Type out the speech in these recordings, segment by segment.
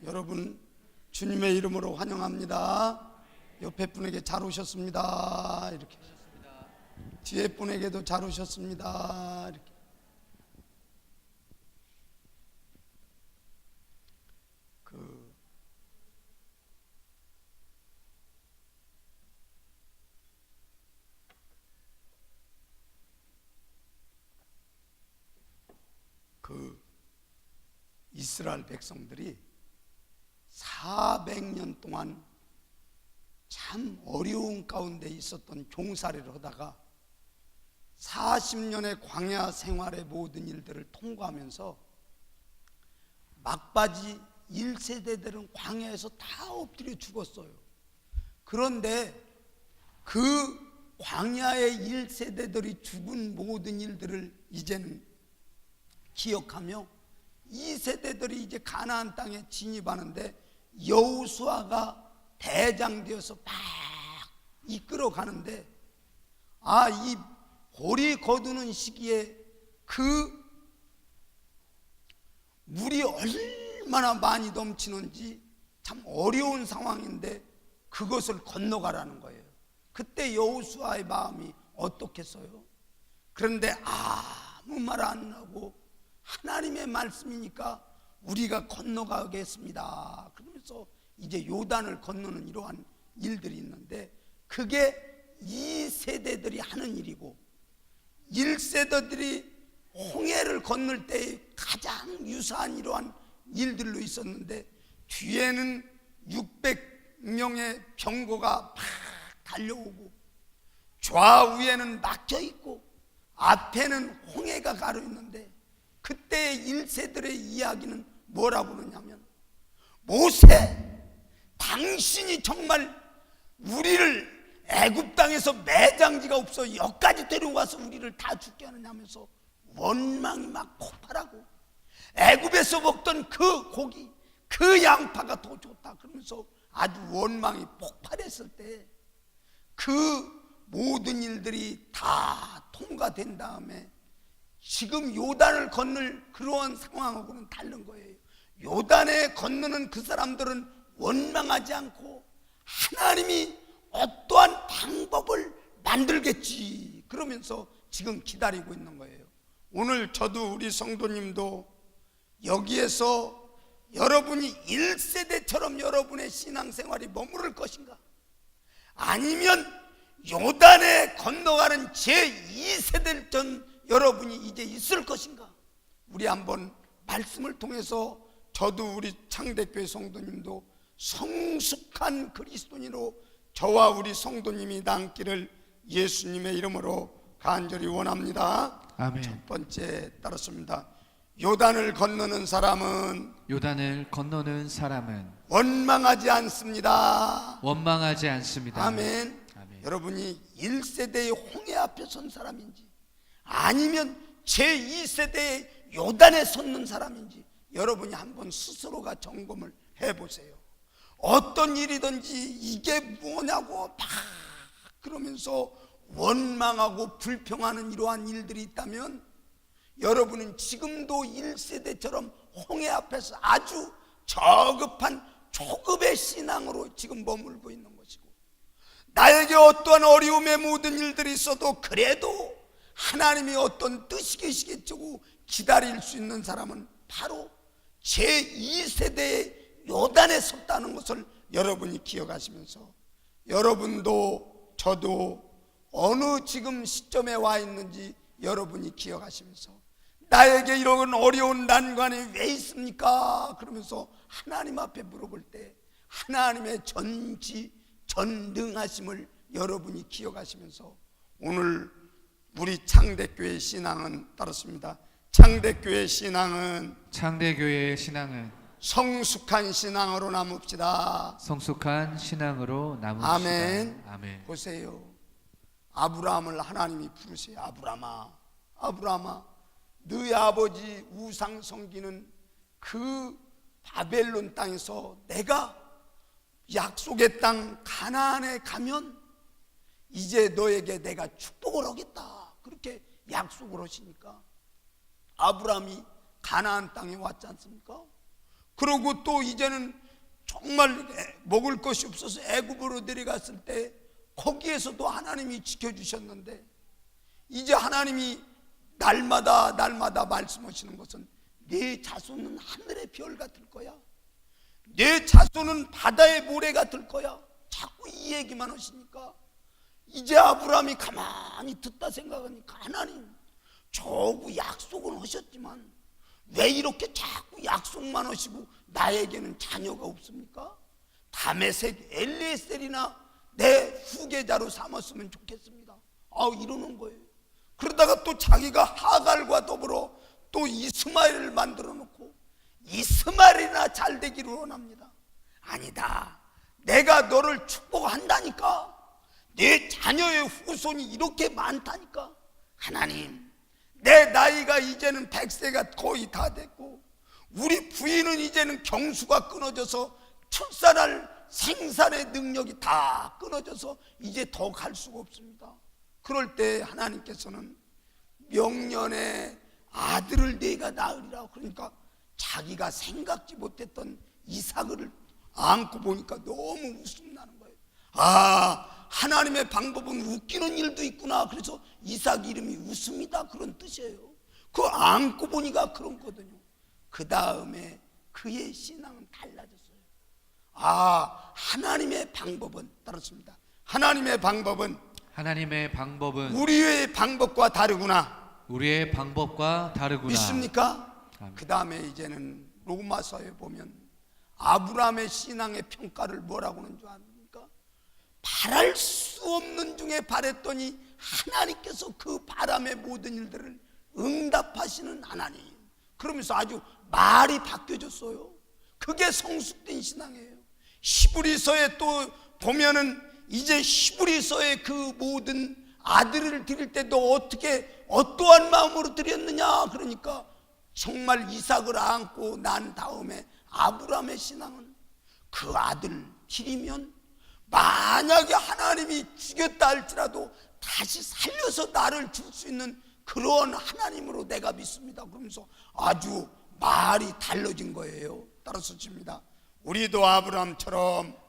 여러분 주님의 이름으로 환영합니다. 옆에 분에게 잘 오셨습니다. 이렇게 뒤에 분에게도 잘 오셨습니다. 이렇게. 이스라엘 백성들이 400년 동안 참 어려운 가운데 있었던 종살이를 하다가 40년의 광야 생활의 모든 일들을 통과하면서 막바지 1세대들은 광야에서 다 엎드려 죽었어요. 그런데 그 광야의 1세대들이 죽은 모든 일들을 이제는 기억하며 2세대들이 이제 가나안 땅에 진입하는데 여호수아가 대장되어서 막 이끌어 가는데 이 고리 거두는 시기에 그 물이 얼마나 많이 넘치는지 참 어려운 상황인데 그것을 건너가라는 거예요. 그때 여호수아의 마음이 어떻겠어요? 그런데 아무 말 안 하고 하나님의 말씀이니까 우리가 건너가겠습니다. 그러면서 이제 요단을 건너는 이러한 일들이 있는데 그게 2세대들이 하는 일이고 1세대들이 홍해를 건널 때 가장 유사한 이러한 일들로 있었는데 뒤에는 600명의 병거가 막 달려오고 좌우에는 막혀있고 앞에는 홍해가 가로있는데 그때의 1세들의 이야기는 뭐라고 그러냐면 모세, 당신이 정말 우리를 애굽 땅에서 매장지가 없어 여기까지 데려와서 우리를 다 죽게 하느냐면서 원망이 막 폭발하고 애굽에서 먹던 그 고기, 그 양파가 더 좋다 그러면서 아주 원망이 폭발했을 때 그 모든 일들이 다 통과된 다음에 지금 요단을 건널 그러한 상황하고는 다른 거예요. 요단에 건너는 그 사람들은 원망하지 않고 하나님이 어떠한 방법을 만들겠지 그러면서 지금 기다리고 있는 거예요. 오늘 저도 우리 성도님도 여기에서 여러분이 1세대처럼 여러분의 신앙생활이 머무를 것인가? 아니면 요단에 건너가는 제2세대 전 여러분이 이제 있을 것인가? 우리 한번 말씀을 통해서 저도 우리 창대교회 성도님도 성숙한 그리스도인으로 저와 우리 성도님이 남기를 예수님의 이름으로 간절히 원합니다. 아멘. 첫 번째 따랐습니다. 요단을 건너는 사람은 원망하지 않습니다. 원망하지 않습니다. 아멘. 아멘. 여러분이 1세대의 홍해 앞에 선 사람인지 아니면 제2세대의 요단에 섰는 사람인지 여러분이 한번 스스로가 점검을 해보세요. 어떤 일이든지 이게 뭐냐고 막 그러면서 원망하고 불평하는 이러한 일들이 있다면 여러분은 지금도 1세대처럼 홍해 앞에서 아주 저급한 초급의 신앙으로 지금 머물고 있는 것이고 나에게 어떠한 어려움의 모든 일들이 있어도 그래도 하나님이 어떤 뜻이 계시겠고 기다릴 수 있는 사람은 바로 제2세대의 요단에 섰다는 것을 여러분이 기억하시면서 여러분도 저도 어느 지금 시점에 와 있는지 여러분이 기억하시면서 나에게 이런 어려운 난관이 왜 있습니까? 그러면서 하나님 앞에 물어볼 때 하나님의 전능하심을 여러분이 기억하시면서 오늘 우리 창대교회의 신앙은 따랐습니다. 창대교회의 신앙은 성숙한 신앙으로 남읍시다. 성숙한 신앙으로 남읍시다. 아멘. 아멘. 보세요. 아브라함을 하나님이 부르세요. 아브라함아, 너희 아버지 우상 섬기는 그 바벨론 땅에서 내가 약속의 땅 가나안에 가면 이제 너에게 내가 축복을 하겠다 그렇게 약속을 하시니까 아브라함이 가나안 땅에 왔지 않습니까? 그러고 또 이제는 정말 먹을 것이 없어서 애굽으로 내려갔을 때 거기에서도 하나님이 지켜주셨는데, 이제 하나님이 날마다 말씀하시는 것은 내 자손은 하늘의 별 같을 거야, 내 자손은 바다의 모래 같을 거야. 자꾸 이 얘기만 하시니까 이제 아브라함이 가만히 듣다 생각하니까, 하나님 저구 약속은 하셨지만 왜 이렇게 자꾸 약속만 하시고 나에게는 자녀가 없습니까? 다메섹 엘리에셀이나 내 후계자로 삼았으면 좋겠습니다. 이러는 거예요. 그러다가 또 자기가 하갈과 더불어 또 이스마엘을 만들어 놓고 이스마엘이나 잘 되기를 원합니다. 아니다, 내가 너를 축복한다니까, 내 자녀의 후손이 이렇게 많다니까. 하나님, 내 나이가 이제는 100세가 거의 다 됐고 우리 부인은 이제는 경수가 끊어져서 출산할 생산의 능력이 다 끊어져서 이제 더 갈 수가 없습니다. 그럴 때 하나님께서는 명년에 아들을 내가 낳으리라. 그러니까 자기가 생각지 못했던 이삭을 안고 보니까 너무 웃음 나는 거예요. 하나님의 방법은 웃기는 일도 있구나. 그래서 이삭 이름이 웃음이다, 그런 뜻이에요. 그 안고 보니까 그런 거거든요. 그 다음에 그의 신앙은 달라졌어요. 하나님의 방법은 따랐습니다. 하나님의 방법은 우리의 방법과 다르구나. 우리의 방법과 다르구나. 믿습니까? 그 다음에 이제는 로마서에 보면 아브라함의 신앙의 평가를 뭐라고 하는 줄 아십니까? 바랄 수 없는 중에 바랬더니 하나님께서 그 바람의 모든 일들을 응답하시는 하나님. 그러면서 아주 말이 바뀌어졌어요. 그게 성숙된 신앙이에요. 히브리서에 또 보면은 이제 히브리서의 그 모든 아들을 드릴 때도 어떻게 어떠한 마음으로 드렸느냐. 그러니까 정말 이삭을 안고 난 다음에 아브라함의 신앙은 그 아들 드리면 만약에 하나님이 죽였다 할지라도 다시 살려서 나를 줄 수 있는 그런 하나님으로 내가 믿습니다. 그러면서 아주 말이 달라진 거예요. 따라서 칩니다. 우리도 아브라함처럼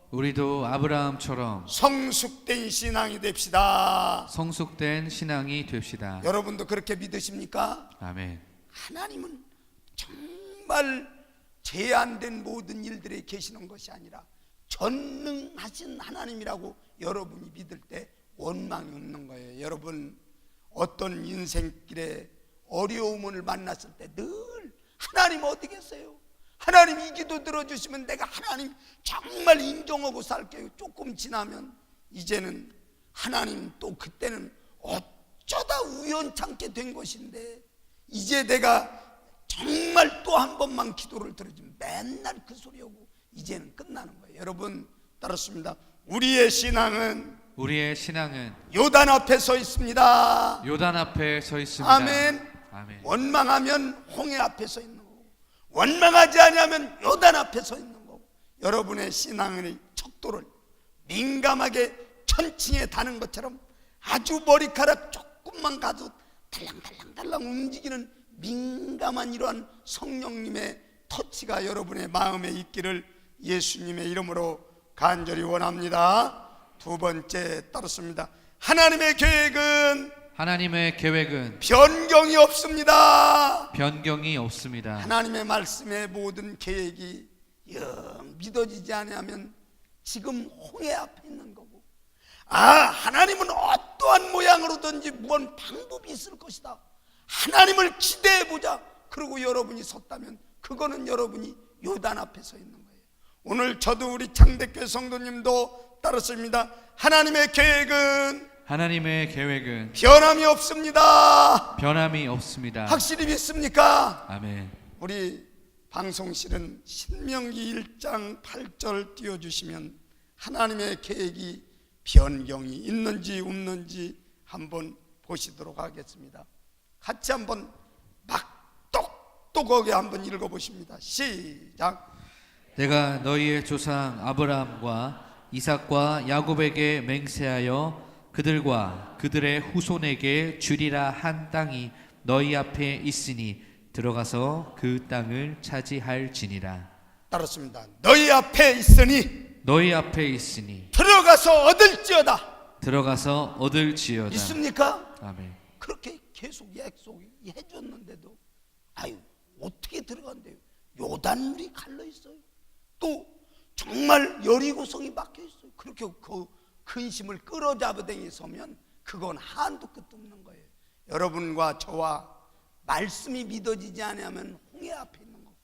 성숙된 신앙이 됩시다. 성숙된 신앙이 됩시다. 여러분도 그렇게 믿으십니까? 아멘. 하나님은 정말 제한된 모든 일들에 계시는 것이 아니라 전능하신 하나님이라고 여러분이 믿을 때 원망이 없는 거예요. 여러분, 어떤 인생길에 어려움을 만났을 때 늘 하나님 어디 계세요? 하나님 이 기도 들어주시면 내가 하나님 정말 인정하고 살게요. 조금 지나면 이제는 하나님 또 그때는 어쩌다 우연찮게 된 것인데 이제 내가 정말 또 한 번만 기도를 들어주면 맨날 그 소리하고 이제는 끝나는 거예요. 여러분, 따랐습니다. 우리의 신앙은 요단 앞에 서 있습니다. 요단 앞에 서 있습니다. 아멘. 아멘. 원망하면 홍해 앞에 서 있는 거고, 원망하지 않으면 요단 앞에 서 있는 거고, 여러분의 신앙의 척도를 민감하게 천칭에 다는 것처럼 아주 머리카락 조금만 가도 달랑달랑 움직이는 민감한 이러한 성령님의 터치가 여러분의 마음에 있기를 예수님의 이름으로 간절히 원합니다. 두 번째, 따르습니다. 하나님의 계획은 변경이 없습니다. 하나님의 말씀의 모든 계획이 영 믿어지지 않으면 지금 홍해 앞에 있는 거고, 하나님은 어떠한 모양으로든지 뭔 방법이 있을 것이다. 하나님을 기대해보자. 그리고 여러분이 섰다면 그거는 여러분이 요단 앞에 서 있는 거예요. 오늘 저도 우리 창대교회 성도님도 따랐습니다. 하나님의 계획은 변함이 없습니다. 확실히 믿습니까? 아멘. 우리 방송실은 신명기 1장 8절 띄워주시면 하나님의 계획이 변경이 있는지 없는지 한번 보시도록 하겠습니다. 같이 한번 막 똑똑하게 한번 읽어보십니다. 시작. 내가 너희의 조상 아브라함과 이삭과 야곱에게 맹세하여 그들과 그들의 후손에게 주리라 한 땅이 너희 앞에 있으니 들어가서 그 땅을 차지할지니라. 따랐습니다. 너희 앞에 있으니 너희 앞에 있으니 들어가서 얻을지어다. 들어가서 얻을지어다. 있습니까? 아멘. 그렇게 계속 약속해 줬는데도 아유 어떻게 들어간대요? 요단물이 갈려 있어요. 또 정말 여리고성이 막혀 있어요. 그렇게 그 근심을 끌어잡아당겨 서면 그건 한도 끝도 없는 거예요. 여러분과 저와 말씀이 믿어지지 않으면 홍해 앞에 있는 거고,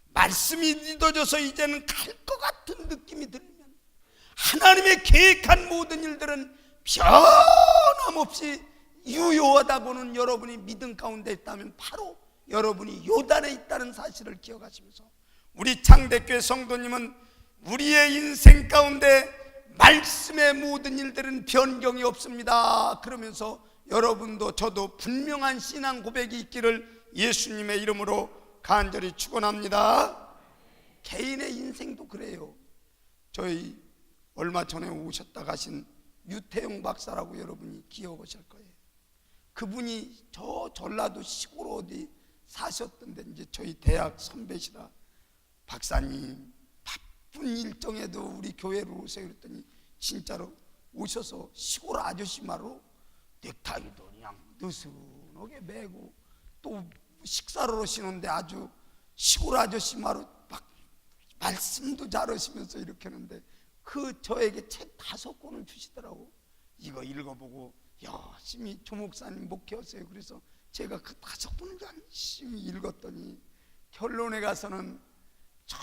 말씀이 믿어져서 이제는 갈 것 같은 느낌이 들면 하나님의 계획한 모든 일들은 변함없이 유효하다고는 여러분이 믿음 가운데 있다면 바로 여러분이 요단에 있다는 사실을 기억하시면서, 우리 창대교회 성도님은 우리의 인생 가운데 말씀의 모든 일들은 변경이 없습니다. 그러면서 여러분도 저도 분명한 신앙 고백이 있기를 예수님의 이름으로 간절히 축원합니다. 개인의 인생도 그래요. 저희 얼마 전에 오셨다 가신 유태용 박사라고 여러분이 기억하실 거예요. 그분이 저 전라도 시골 어디 사셨던데 이제 저희 대학 선배시라 박사님 바쁜 일정에도 우리 교회로 오세요 그랬더니 진짜로 오셔서 시골 아저씨 말로 넥타이도 그냥 느슨하게 매고 또 식사를 하시는데 아주 시골 아저씨 말로 막 말씀도 잘하시면서 이렇게 하는데 그 저에게 책 5권을 주시더라고. 이거 읽어보고 열심히 조 목사님 목회하세요. 그래서 제가 그 5권을 열심히 읽었더니 결론에 가서는 저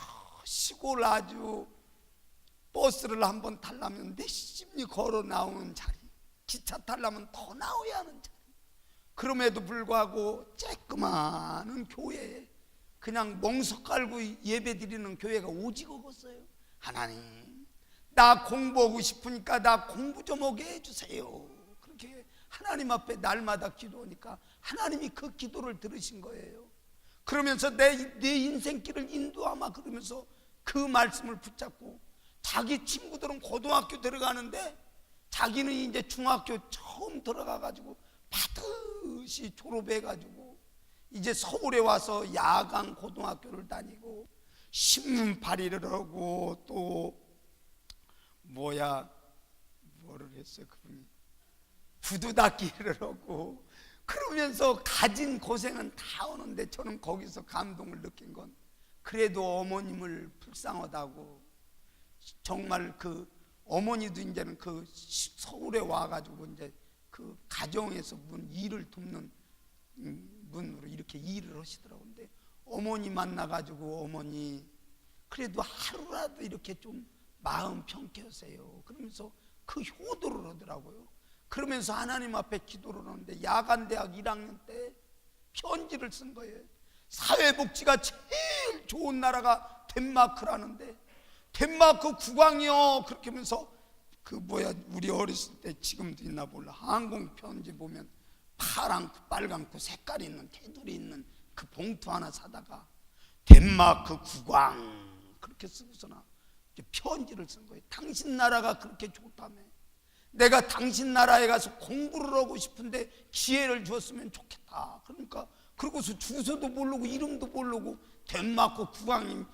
시골 아주 버스를 한번 타려면 열심히 걸어 나오는 자리, 기차 타려면 더 나와야 하는 자리, 그럼에도 불구하고 쬐끄마한 교회에 그냥 멍석 깔고 예배 드리는 교회가 오직 없었어요. 하나님, 나 공부하고 싶으니까 나 공부 좀 하게 해주세요. 그렇게 하나님 앞에 날마다 기도하니까 하나님이 그 기도를 들으신 거예요. 그러면서 내 인생길을 인도하마 그러면서 그 말씀을 붙잡고, 자기 친구들은 고등학교 들어가는데 자기는 이제 중학교 처음 들어가가지고 반드시 졸업해가지고 이제 서울에 와서 야간 고등학교를 다니고 신문 발의를 하고 또 뭐를 했어요. 그분이 구두 닦기를 하고 그러면서 가진 고생은 다 오는데 저는 거기서 감동을 느낀 건 그래도 어머님을 불쌍하다고, 정말 그 어머니도 이제는 그 서울에 와가지고 이제 그 가정에서 일을 돕는 분으로 이렇게 일을 하시더라고요. 근데 어머니 만나가지고 어머니 그래도 하루라도 이렇게 좀 마음 평케 하세요. 그러면서 그 효도를 하더라고요. 그러면서 하나님 앞에 기도를 하는데 야간대학 1학년 때 편지를 쓴 거예요. 사회복지가 제일 좋은 나라가 덴마크라는데 덴마크 국왕이요 그렇게 하면서 우리 어렸을 때 지금도 있나 몰라 항공 편지 보면 파랗고 빨갛고 색깔이 있는 테두리 있는 그 봉투 하나 사다가 덴마크 국왕 그렇게 쓰고서나 편지를 쓴 거예요. 당신 나라가 그렇게 좋다며, 내가 당신 나라에 가서 공부를 하고 싶은데 기회를 주었으면 좋겠다. 그러니까 그러고서 주소도 모르고 이름도 모르고 덴마크 국왕이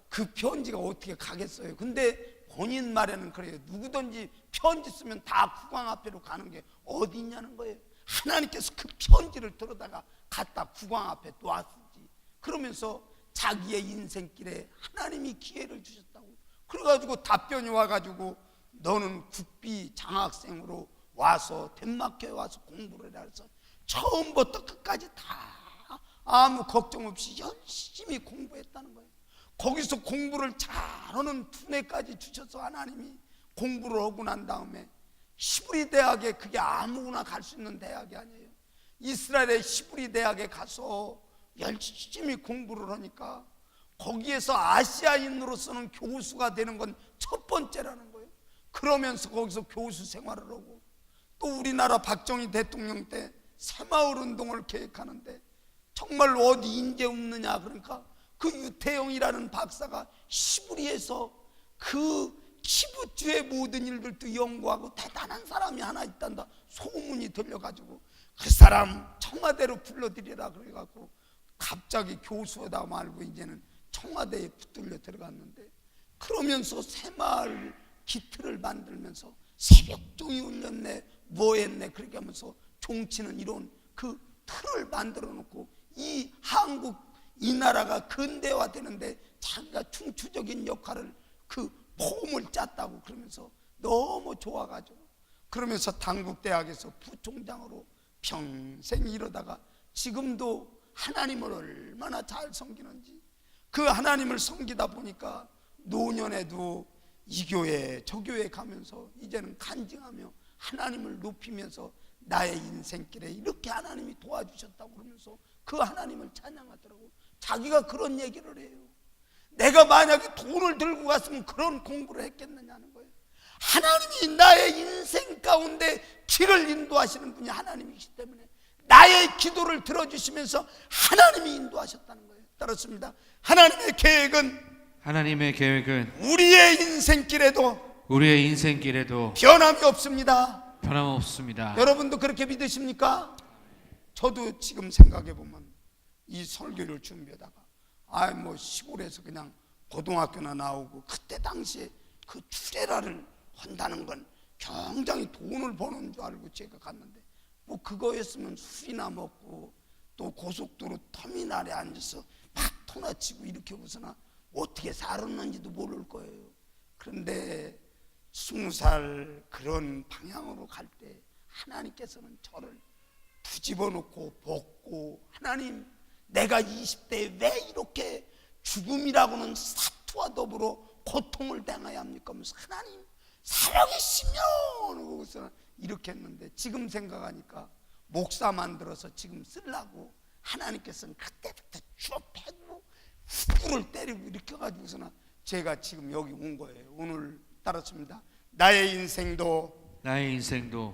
그 편지가 어떻게 가겠어요. 근데 본인 말에는 그래요. 누구든지 편지 쓰면 다 국왕 앞에로 가는 게 어디 있냐는 거예요. 하나님께서 그 편지를 들어다가 갖다 국왕 앞에 놨지. 그러면서 자기의 인생길에 하나님이 기회를 주셨다고. 그래가지고 답변이 와가지고 너는 국비 장학생으로 와서 덴마크에 와서 공부를 해서 처음부터 끝까지 다 아무 걱정 없이 열심히 공부했다는 거예요. 거기서 공부를 잘하는 두뇌까지 주셔서 하나님이 공부를 하고 난 다음에 히브리 대학에, 그게 아무나 갈 수 있는 대학이 아니에요. 이스라엘의 히브리 대학에 가서 열심히 공부를 하니까 거기에서 아시아인으로서는 교수가 되는 건 첫 번째라는 거예요. 그러면서 거기서 교수 생활을 하고 또 우리나라 박정희 대통령 때 새마을 운동을 계획하는데 정말 어디 인재 없느냐, 그러니까 그 유태용이라는 박사가 시부리에서 그 키부츠의 모든 일들도 연구하고 대단한 사람이 하나 있단다 소문이 들려가지고 그 사람 청와대로 불러들이라 그래갖고 갑자기 교수하다 말고 이제는 청와대에 붙들려 들어갔는데, 그러면서 새마을 기틀을 만들면서 새벽종이 울렸네, 뭐 했네, 그렇게 하면서 종치는 이런 그 틀을 만들어 놓고, 이 한국, 이 나라가 근대화되는데 자기가 중추적인 역할을, 그 폼을 짰다고 그러면서 너무 좋아가지고, 그러면서 당국대학에서 부총장으로 평생 이러다가 지금도 하나님을 얼마나 잘 섬기는지, 그 하나님을 섬기다 보니까 노년에도 이 교회 저 교회 가면서 이제는 간증하며 하나님을 높이면서 나의 인생길에 이렇게 하나님이 도와주셨다고 그러면서 그 하나님을 찬양하더라고. 자기가 그런 얘기를 해요. 내가 만약에 돈을 들고 갔으면 그런 공부를 했겠느냐는 거예요. 하나님이 나의 인생 가운데 길을 인도하시는 분이 하나님이시기 때문에 나의 기도를 들어주시면서 하나님이 인도하셨다는 거예요. 따랐습니다. 하나님의 계획은 우리의 인생길에도 변함이 없습니다. 변함없습니다. 여러분도 그렇게 믿으십니까? 저도 지금 생각해보면 이 설교를 준비하다가 뭐 시골에서 그냥 고등학교나 나오고, 그때 당시에 그 주례라를 한다는 건 굉장히 돈을 버는 줄 알고 제가 갔는데, 뭐 그거였으면 술이나 먹고 또 고속도로 터미널에 앉아서 막 토나 치고 이렇게 하고서나 어떻게 살았는지도 모를 거예요. 그런데 20살 그런 방향으로 갈 때 하나님께서는 저를 뒤집어 놓고 볶고, 하나님, 내가 20대에 왜 이렇게 죽음이라고는 사투와 더불어 고통을 당해야 합니까? 하면서 하나님 살아계시면 그러고서 이렇게 했는데, 지금 생각하니까 목사 만들어서 지금 쓰려고 하나님께서는 그때부터 쭉 패고 후구를 때리고 이렇게 해가지고서는 제가 지금 여기 온 거예요. 오늘 따랐습니다. 나의 인생도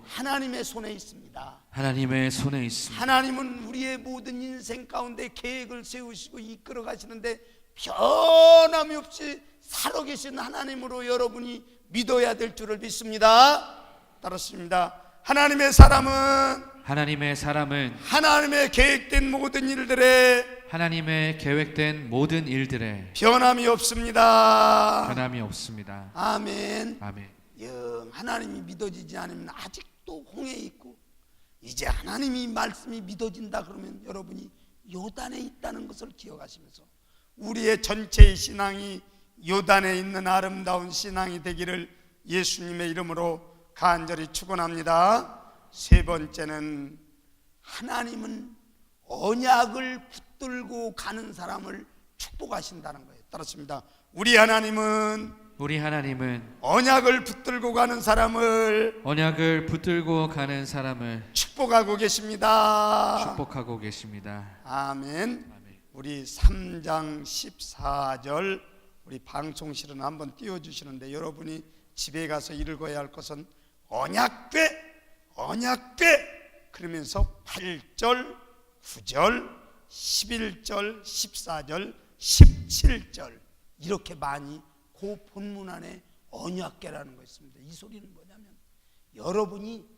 하나님의 손에 있습니다. 하나님은 우리의 모든 인생 가운데 계획을 세우시고 이끌어 가시는데 변함이 없이 살아계신 하나님으로 여러분이 믿어야 될 줄을 믿습니다. 따랐습니다. 하나님의 사람은 하나님의 계획된 모든 일들에 변함이 없습니다. 아멘. 영 하나님이 믿어지지 않으면 아직도 홍해 있고, 이제 하나님이 말씀이 믿어진다 그러면 여러분이 요단에 있다는 것을 기억하시면서 우리의 전체의 신앙이 요단에 있는 아름다운 신앙이 되기를 예수님의 이름으로 간절히 축원합니다. 세 번째는, 하나님은 언약을 붙들고 가는 사람을 축복하신다는 거예요. 따랐습니다. 우리 하나님은 언약을 붙들고 가는 사람을 축복하고 계십니다. 아멘. 우리 3장 14절 우리 방송실은 한번 띄워주시는데, 여러분이 집에 가서 읽어야 할 것은 언약궤 그러면서 8절 9절 11절 14절 17절 이렇게 많이 그 본문 안에 언약궤라는 거 있습니다. 이 소리는 뭐냐면, 여러분이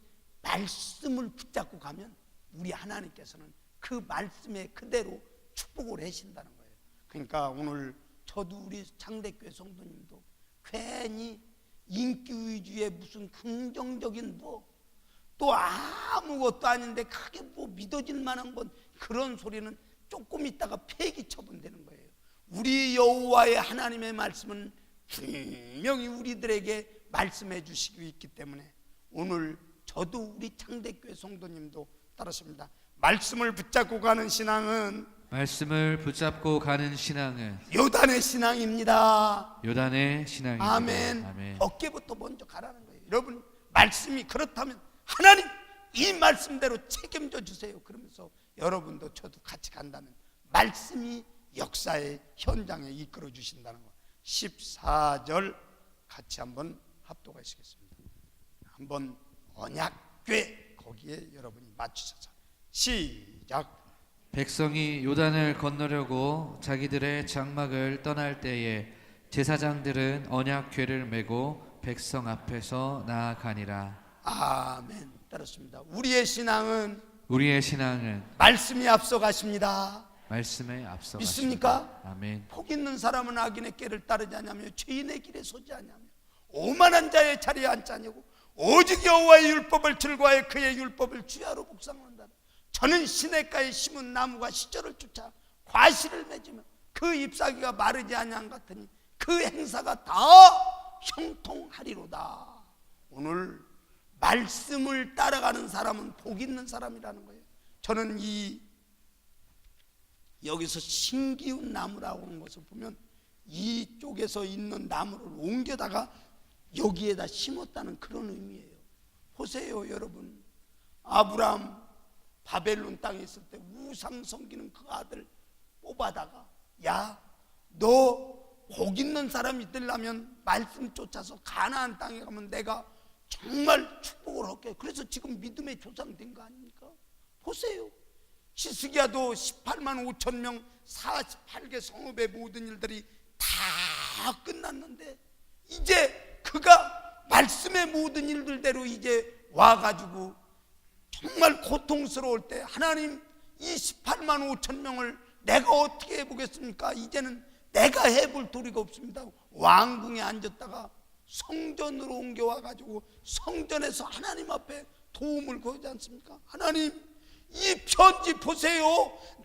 말씀을 붙잡고 가면 우리 하나님께서는 그 말씀에 그대로 축복을 하신다는 거예요. 그러니까 오늘 저도 우리 창대교회 성도님도 괜히 인기 위주의 무슨 긍정적인 또 아무것도 아닌데 크게 믿어질 만한 건, 그런 소리는 조금 있다가 폐기 처분되는 거예요. 우리 여호와의 하나님의 말씀은 분명히 우리들에게 말씀해 주시고 있기 때문에 오늘 저도 우리 창대교회 성도님도 따르십니다. 말씀을 붙잡고 가는 신앙은 요단의 신앙입니다. 아멘. 어깨부터 먼저 가라는 거예요. 여러분, 말씀이 그렇다면 하나님 이 말씀대로 책임져 주세요. 그러면서 여러분도 저도 같이 간다면 말씀이 역사의 현장에 이끌어 주신다는 거. 14절 같이 한번 합독하시겠습니다. 한번 언약궤 거기에 여러분이 맞추셔서 시작. 백성이 요단을 건너려고 자기들의 장막을 떠날 때에 제사장들은 언약궤를 메고 백성 앞에서 나아가니라. 아멘. 따랐습니다. 우리의 신앙은 말씀이 말씀이 앞서가십니다. 말씀에 앞서 믿습니까? 가십니다. 아멘. 복 있는 사람은 악인의 길을 따르지 아니하며 죄인의 길에 서지 아니하며 오만한 자의 자리에 앉지 아니하고 오직 여호와의 율법을 즐거워해 그의 율법을 주야로 묵상한다. 저는 시냇가에 심은 나무가 시절을 쫓아 과실을 맺으며 그 잎사귀가 마르지 아니한 같으니 그 행사가 다 형통하리로다. 오늘 말씀을 따라가는 사람은 복 있는 사람이라는 거예요. 저는 여기서 신기운 나무라고 하는 것을 보면 이쪽에서 있는 나무를 옮겨다가 여기에다 심었다는 그런 의미예요. 보세요 여러분, 아브라함 바벨론 땅에 있을 때 우상 섬기는 그 아들 뽑아다가 야, 너 복 있는 사람이 되려면 말씀 쫓아서 가나안 땅에 가면 내가 정말 축복을 할게. 그래서 지금 믿음의 조상 된 거 아닙니까? 보세요, 히스기야도 18만 5천 명 48개 성읍의 모든 일들이 다 끝났는데 이제 그가 말씀의 모든 일들대로 이제 와가지고 정말 고통스러울 때 하나님 이 18만 5천 명을 내가 어떻게 해보겠습니까? 이제는 내가 해볼 도리가 없습니다. 왕궁에 앉았다가 성전으로 옮겨와가지고 성전에서 하나님 앞에 도움을 구하지 않습니까? 하나님 이 편지 보세요.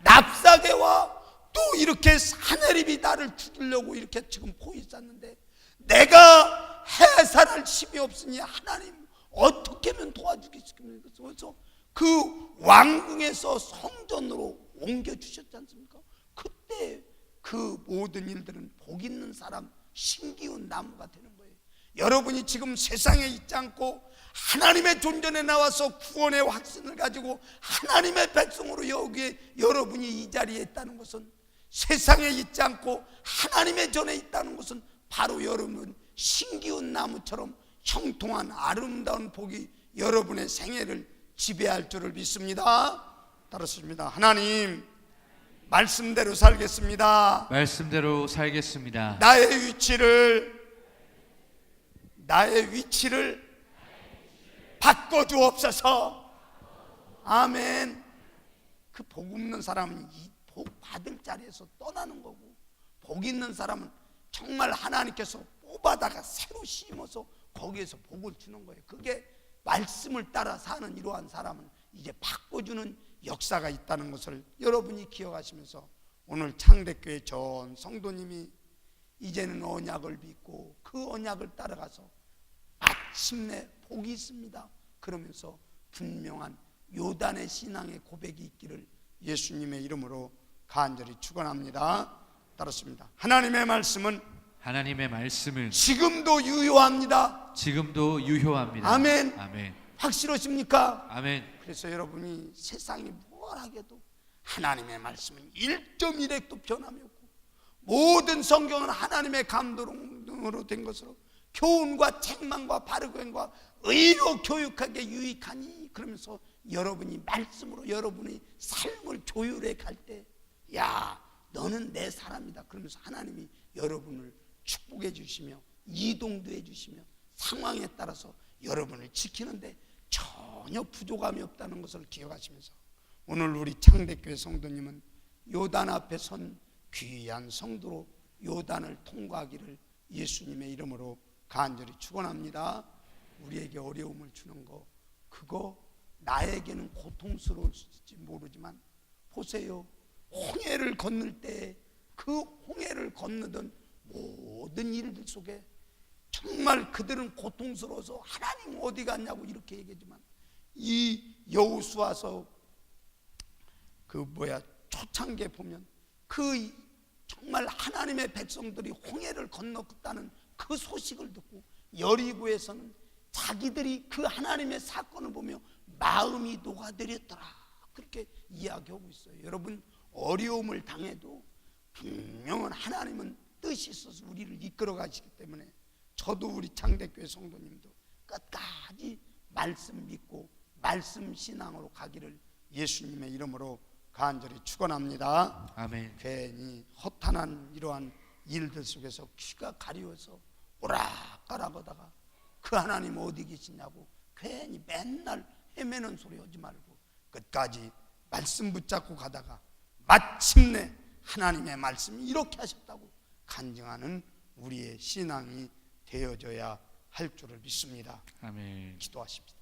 납사개와 또 이렇게 하늘입이 나를 죽이려고 이렇게 지금 포위 쌌는데 내가 해산할 힘이 없으니 하나님 어떻게 하면 도와주겠습니까? 그래서 그 왕궁에서 성전으로 옮겨주셨지 않습니까? 그때 그 모든 일들은 복 있는 사람 신기운 나무가 되는 거예요. 여러분이 지금 세상에 있지 않고 하나님의 존전에 나와서 구원의 확신을 가지고 하나님의 백성으로 여기에 여러분이 이 자리에 있다는 것은, 세상에 있지 않고 하나님의 전에 있다는 것은 바로 여러분 신기운 나무처럼 형통한 아름다운 복이 여러분의 생애를 지배할 줄을 믿습니다. 따르십니다. 하나님 말씀대로 살겠습니다. 말씀대로 살겠습니다. 나의 위치를 바꿔주옵소서. 아멘. 그 복 없는 사람은 이 복 받을 자리에서 떠나는 거고, 복 있는 사람은 정말 하나님께서 뽑아다가 새로 심어서 거기에서 복을 주는 거예요. 그게 말씀을 따라 사는 이러한 사람은 이제 바꿔주는 역사가 있다는 것을 여러분이 기억하시면서 오늘 창대교회 전 성도님이 이제는 언약을 믿고 그 언약을 따라가서 마침내 복이 있습니다 그러면서 분명한 요단의 신앙의 고백이 있기를 예수님의 이름으로 간절히 축원합니다. 따랐습니다. 하나님의 말씀은 지금도 유효합니다. 지금도 유효합니다. 아멘. 아멘. 확실하십니까? 아멘. 그래서 여러분이 세상이 뭘 하게도 하나님의 말씀은 1.1핵도 변함이 없고 모든 성경은 하나님의 감동으로 된 것으로 교훈과 책망과 바르고 행과 의로 교육하게 유익하니, 그러면서 여러분이 말씀으로 여러분의 삶을 조율해 갈 때 야, 너는 내 사람이다 그러면서 하나님이 여러분을 축복해 주시며 이동도 해 주시며 상황에 따라서 여러분을 지키는데 전혀 부족함이 없다는 것을 기억하시면서 오늘 우리 창대교회 성도님은 요단 앞에 선 귀한 성도로 요단을 통과하기를 예수님의 이름으로 간절히 축원합니다. 우리에게 어려움을 주는 거 그거 나에게는 고통스러울지 모르지만 보세요, 홍해를 건널 때 그 홍해를 건너던 모든 일들 속에 정말 그들은 고통스러워서 하나님 어디 갔냐고 이렇게 얘기하지만 이 여호수아서 초창기에 보면 그 정말 하나님의 백성들이 홍해를 건넜다는 그 소식을 듣고 여리고에서는 자기들이 그 하나님의 사건을 보며 마음이 녹아들었더라 그렇게 이야기하고 있어요. 여러분 어려움을 당해도 분명한 하나님은 뜻이 있어서 우리를 이끌어 가시기 때문에 저도 우리 창대교회 성도님도 끝까지 말씀 믿고 말씀 신앙으로 가기를 예수님의 이름으로 간절히 축원합니다. 아멘. 괜히 허탄한 이러한 일들 속에서 귀가 가려워서 오락가락하다가 그 하나님 어디 계시냐고 괜히 맨날 헤매는 소리 하지 말고 끝까지 말씀 붙잡고 가다가 마침내 하나님의 말씀이 이렇게 하셨다고 간증하는 우리의 신앙이 되어져야 할 줄을 믿습니다. 아멘. 기도하십니다.